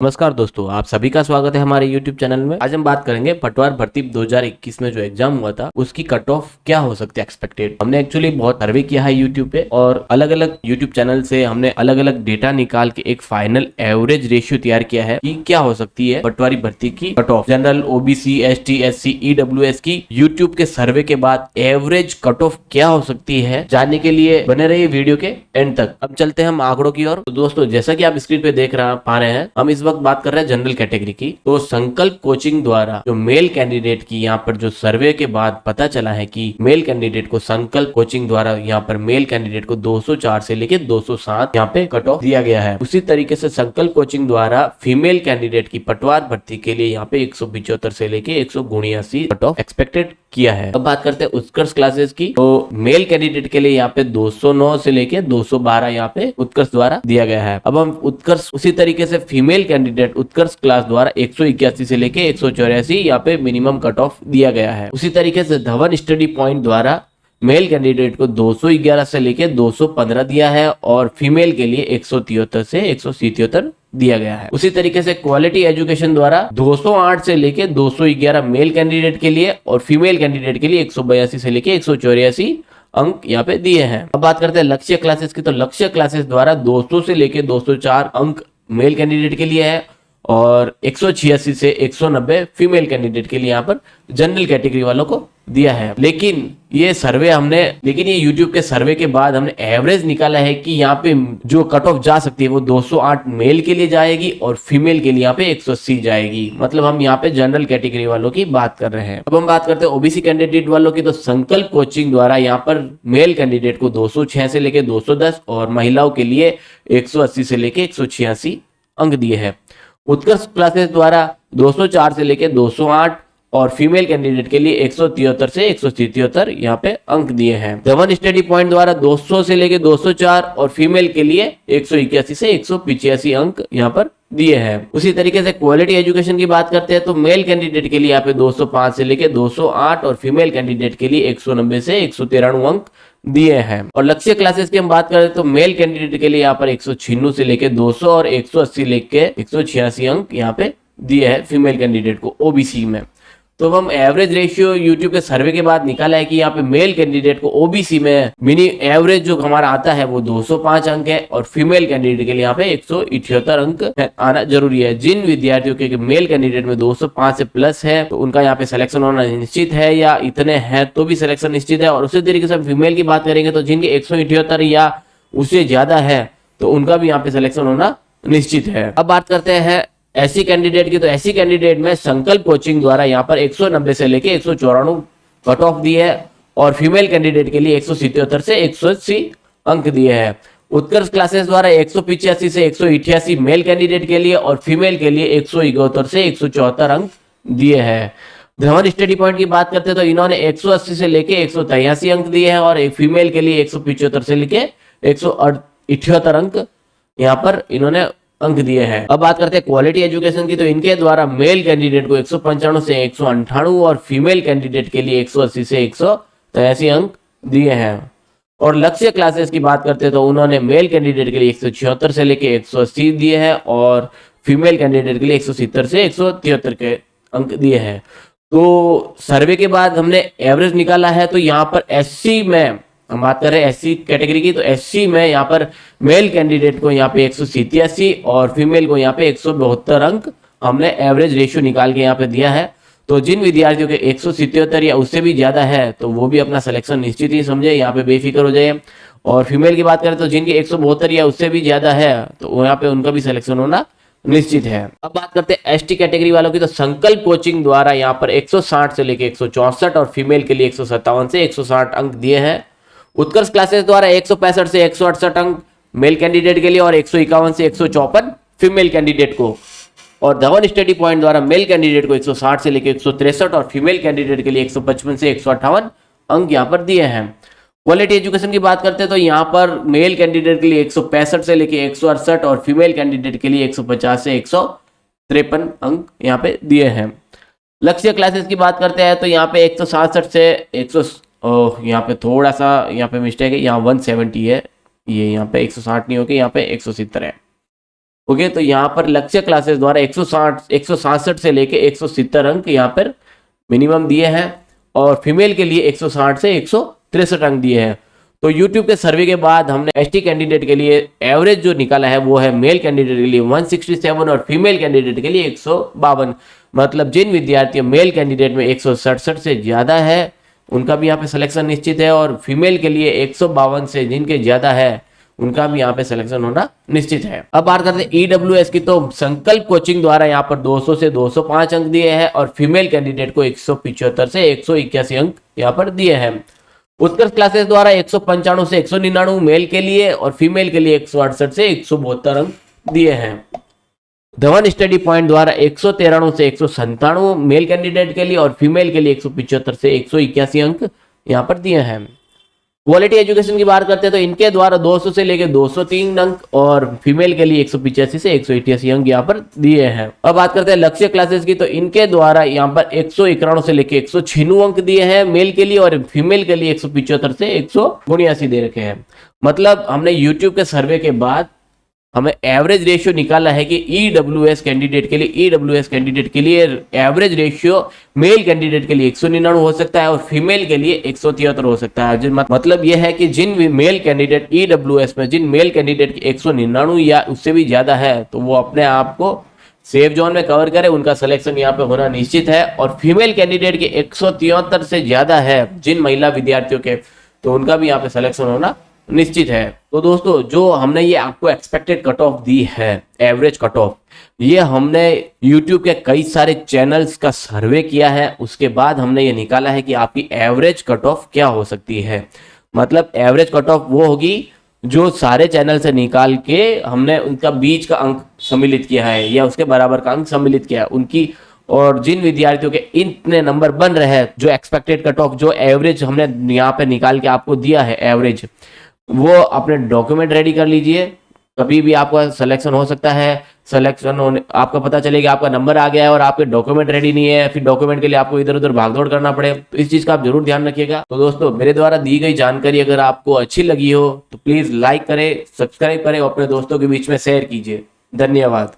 नमस्कार दोस्तों, आप सभी का स्वागत है हमारे YouTube चैनल में। आज हम बात करेंगे पटवार भर्ती 2021 में जो एग्जाम हुआ था उसकी कट ऑफ क्या हो सकती है एक्सपेक्टेड। हमने एक्चुअली बहुत सर्वे किया है YouTube पे और अलग अलग YouTube चैनल से हमने अलग अलग डेटा निकाल के एक फाइनल एवरेज रेशियो तैयार किया है कि क्या हो सकती है पटवारी भर्ती की cut off. General, OBC, ST, SC, EWS की YouTube के सर्वे के बाद एवरेज कट ऑफ क्या हो सकती है, जानने के लिए बने रहिए वीडियो के एंड तक। अब चलते हैं हम आंकड़ों की ओर। तो दोस्तों, जैसा कि आप स्क्रीन पे देख पा रहे हैं, हम इस वक्त बात कर रहे हैं जनरल कैटेगरी की। तो संकल्प कोचिंग द्वारा जो मेल कैंडिडेट की यहाँ पर जो सर्वे के बाद पता चला है कि मेल कैंडिडेट को संकल्प कोचिंग द्वारा यहाँ पर मेल कैंडिडेट को 204 से लेके 207 यहाँ पे कट ऑफ दिया गया है। उसी तरीके से संकल्प कोचिंग द्वारा फीमेल कैंडिडेट की पटवार भर्ती के लिए यहाँ पे 175 से लेके 179 कट ऑफ एक्सपेक्टेड किया है। अब बात करते हैं उत्कर्ष क्लासेस की। तो मेल कैंडिडेट के लिए यहाँ पे 209 से लेके 212 यहाँ पे उत्कर्ष द्वारा दिया गया है। अब हम उत्कर्ष उसी तरीके से फीमेल कैंडिडेट उत्कर्ष क्लास द्वारा 181 से लेके 184 यहाँ पे मिनिमम कट ऑफ दिया गया है। उसी तरीके से धवन स्टडी पॉइंट द्वारा मेल कैंडिडेट को 211 से लेके 215 दिया है और फीमेल के लिए 173 से 177 दिया गया है। उसी तरीके से क्वालिटी एजुकेशन द्वारा 208 से लेके 211 मेल कैंडिडेट के लिए और फीमेल कैंडिडेट के लिए 182 से लेके 184 अंक यहाँ पे दिए हैं। अब बात करते हैं लक्ष्य क्लासेस की। तो लक्ष्य क्लासेस द्वारा 200 से लेके 204 अंक मेल कैंडिडेट के लिए है और 186 से 190 फीमेल कैंडिडेट के लिए यहाँ पर जनरल कैटेगरी वालों को दिया है। लेकिन ये YouTube के सर्वे के बाद हमने एवरेज निकाला है कि यहाँ पे जो कट ऑफ जा सकती है वो 208 मेल के लिए जाएगी और फीमेल के लिए यहाँ पे 180 जाएगी। मतलब हम यहाँ पे जनरल कैटेगरी वालों की बात कर रहे हैं। अब हम बात करते हैं OBC कैंडिडेट वालों की। तो संकल्प कोचिंग द्वारा यहाँ पर मेल कैंडिडेट को 206 से लेके 210 और महिलाओं के लिए 180 से लेके 186 अंक दिए हैं। उत्कर्ष क्लासेस द्वारा 204 से लेके 208 और फीमेल कैंडिडेट के लिए 173 से 177 यहाँ पे अंक दिए हैं। धवन स्टडी पॉइंट द्वारा 200 से लेके 204 और फीमेल के लिए 181 से 185 अंक यहाँ पर दिए हैं। उसी तरीके से क्वालिटी एजुकेशन की बात करते हैं तो मेल कैंडिडेट के लिए यहाँ पे 205 से लेके 208 और फीमेल कैंडिडेट के लिए 190 से 193 अंक दिए हैं। और लक्ष्य क्लासेस की हम बात करें तो मेल कैंडिडेट के लिए यहाँ पर 196 से लेके 200 और 180 लेके 186 अंक यहाँ पे दिए हैं फीमेल कैंडिडेट को OBC में। तो हम एवरेज रेशियो YouTube के सर्वे के बाद निकाला है कि यहाँ पे मेल कैंडिडेट को OBC में मिनी एवरेज जो हमारा आता है वो 205 अंक है और फीमेल कैंडिडेट के लिए यहाँ पे 178 अंक आना जरूरी है। जिन विद्यार्थियों के मेल कैंडिडेट में 205 से प्लस है तो उनका यहाँ पे सिलेक्शन होना निश्चित है, या इतने हैं तो भी सिलेक्शन निश्चित है। और उसी तरीके से फीमेल की बात करेंगे तो जिनके 178 या उससे ज्यादा है तो उनका भी यहाँ पे सिलेक्शन होना निश्चित है। अब बात करते हैं SC कैंडिडेट की। तो SC कैंडिडेट में संकल्प कोचिंग द्वारा यहाँ पर 190 से लेके 194 कट ऑफ दी है और फीमेल कैंडिडेट के लिए 177 से 180 अंक दिए हैं। उत्कर्ष क्लासेस द्वारा 185 से 188 मेल कैंडिडेट के लिए और फीमेल के लिए 171 से 174 अंक दिए हैं। धवन स्टडी पॉइंट की बात करते हैं तो इन्होंने 180 से लेके 183 अंक दिए हैं और एक फीमेल के लिए 175 से लेके 178 अंक यहाँ पर इन्होंने अंक दिए हैं। अब बात करते हैं क्वालिटी एजुकेशन की। तो इनके द्वारा मेल कैंडिडेट को 195 से 198 और फीमेल कैंडिडेट के लिए 180 से 183 अंक दिए हैं। और लक्ष्य क्लासेस की बात करते हैं तो उन्होंने मेल कैंडिडेट के लिए 176 से लेके 180 दिए हैं और फीमेल कैंडिडेट के लिए 170 से 173 के अंक दिए हैं। तो सर्वे के बाद हमने एवरेज निकाला है। तो यहाँ पर SC में हम बात कर रहे हैं SC कैटेगरी की। तो SC में यहाँ पर मेल कैंडिडेट को यहाँ पे 187 और फीमेल को यहाँ पे 172 अंक हमने एवरेज रेशियो निकाल के यहाँ पे दिया है। तो जिन विद्यार्थियों के 177 या उससे भी ज्यादा है तो वो भी अपना सिलेक्शन निश्चित ही समझे, यहाँ पे बेफिक्र हो जाए। और फीमेल की बात करें तो जिनके 172 या उससे भी ज्यादा है तो यहाँ पे उनका भी सिलेक्शन होना निश्चित है। अब बात करते हैं ST कैटेगरी वालों की। तो संकल्प कोचिंग द्वारा यहाँ पर 160 से लेके 164 और फीमेल के लिए 157 से 160 अंक दिए हैं। उत्कर्ष क्लासेस द्वारा 165 से 168 अंक मेल कैंडिडेट के लिए और 151 से 154 फीमेल कैंडिडेट को। और धवन स्टडी पॉइंट द्वारा मेल कैंडिडेट को 160 से लेकर 163 और फीमेल कैंडिडेट के लिए 155 से 158 अंक यहाँ पर दिए हैं। क्वालिटी एजुकेशन की बात करते हैं तो यहाँ पर मेल कैंडिडेट के लिए 165 से लेकर 168 और फीमेल कैंडिडेट के लिए 150 से 153 अंक यहाँ पे दिए हैं। लक्ष्य क्लासेस की बात करते हैं तो यहाँ पे 167 से 100 यहाँ पे थोड़ा सा यहाँ पे मिस्टेक है, यहाँ 170 है, ये यहाँ पे 160 नहीं होगी, यहाँ पे 170 है। ओके, तो यहाँ पर लक्ष्य क्लासेस द्वारा 167 से लेके 170 अंक यहाँ पर मिनिमम दिए हैं और फीमेल के लिए 160 से 163 अंक दिए हैं। तो YouTube के सर्वे के बाद हमने एसटी कैंडिडेट के लिए एवरेज जो निकाला है वो है मेल कैंडिडेट के लिए 167 और फीमेल कैंडिडेट के लिए 152। मतलब जिन विद्यार्थियों मेल कैंडिडेट में 167 से ज्यादा है उनका भी यहाँ पे सिलेक्शन निश्चित है, और फीमेल के लिए 152 से जिनके ज्यादा है उनका भी यहाँ पे सिलेक्शन होना निश्चित है। अब बात करते हैं ईडब्ल्यूएस की, तो संकल्प कोचिंग द्वारा यहाँ पर 200 से 205 अंक दिए हैं और फीमेल कैंडिडेट को 175 से 181 अंक यहाँ पर दिए हैं। उत्कर्ष क्लासेस द्वारा 195 से 199 मेल के लिए और फीमेल के लिए 168 से 172 अंक दिए हैं। धवन स्टडी पॉइंट द्वारा 193 से 197 मेल कैंडिडेट के लिए और फीमेल के लिए 175 से 181 अंक यहाँ पर दिए हैं। क्वालिटी एजुकेशन की बात करते हैं तो इनके द्वारा 200 से लेकर 203 अंक और फीमेल के लिए 185 से 188 अंक यहाँ पर दिए हैं। अब बात करते हैं लक्ष्य क्लासेस की, तो इनके द्वारा यहाँ पर 191 से लेकर 196 अंक दिए हैं मेल के लिए और फीमेल के लिए 175 से 179 दे रखे हैं। मतलब हमने यूट्यूब के सर्वे के बाद हमें एवरेज रेशियो निकाला है कि ईडब्ल्यूएस कैंडिडेट के लिए एवरेज रेशियो मेल कैंडिडेट के लिए 199 हो सकता है और फीमेल के लिए 173 हो सकता है। मतलब यह है कि जिन मेल कैंडिडेट ईडब्ल्यूएस में जिन मेल कैंडिडेट की 199 या उससे भी ज्यादा है तो वो अपने आप को सेफ जोन में कवर करे, उनका सिलेक्शन यहाँ पे होना निश्चित है। और फीमेल कैंडिडेट के 173 से ज्यादा है जिन महिला विद्यार्थियों के, तो उनका भी यहाँ पे सिलेक्शन होना निश्चित है। तो दोस्तों जो हमने ये आपको एक्सपेक्टेड कट ऑफ दी है, एवरेज कट ऑफ, ये हमने YouTube के कई सारे चैनल्स का सर्वे किया है, उसके बाद हमने ये निकाला है कि आपकी एवरेज कट ऑफ क्या हो सकती है। मतलब एवरेज कट ऑफ वो होगी जो सारे चैनल से निकाल के हमने उनका बीच का अंक सम्मिलित किया है या उसके बराबर का अंक सम्मिलित किया है उनकी, और जिन विद्यार्थियों के इतने नंबर बन रहे हैं, जो एक्सपेक्टेड कट ऑफ जो एवरेज हमने यहाँ पे निकाल के आपको दिया है एवरेज, वो अपने डॉक्यूमेंट रेडी कर लीजिए। कभी भी आपका सिलेक्शन हो सकता है, सिलेक्शन होने आपका पता चलेगा आपका नंबर आ गया है और आपके डॉक्यूमेंट रेडी नहीं है, फिर डॉक्यूमेंट के लिए आपको इधर उधर भागदौड़ करना पड़े, तो इस चीज का आप जरूर ध्यान रखिएगा। तो दोस्तों मेरे द्वारा दी गई जानकारी अगर आपको अच्छी लगी हो तो प्लीज लाइक करें, सब्सक्राइब करें और अपने दोस्तों के बीच में शेयर कीजिए। धन्यवाद।